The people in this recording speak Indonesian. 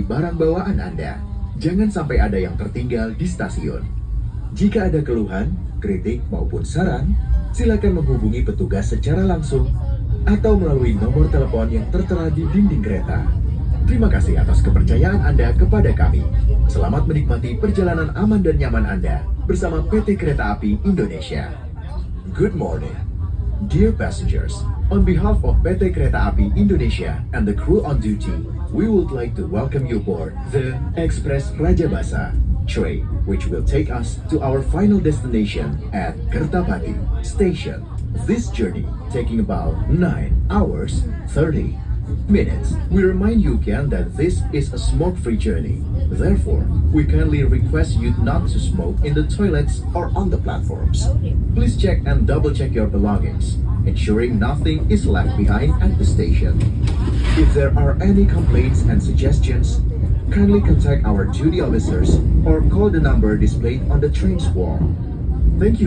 barang bawaan Anda. Jangan sampai ada yang tertinggal di stasiun. Jika ada keluhan, kritik maupun saran, silakan menghubungi petugas secara langsung atau melalui nomor telepon yang tertera di dinding kereta. Terima kasih atas kepercayaan Anda kepada kami. Selamat menikmati perjalanan aman dan nyaman Anda bersama PT Kereta Api Indonesia. Good morning, dear passengers. On behalf of PT Kereta Api Indonesia and the crew on duty, we would like to welcome you aboard the Express Rajabasa train, which will take us to our final destination at Kertapati Station. This journey taking about 9 hours 30 minutes. We remind you again that this is a smoke-free journey. Therefore, we kindly request you not to smoke in the toilets or on the platforms. Please check and double-check your belongings, ensuring nothing is left behind at the station. If there are any complaints and suggestions, kindly contact our duty officers or call the number displayed on the train's wall. Thank you.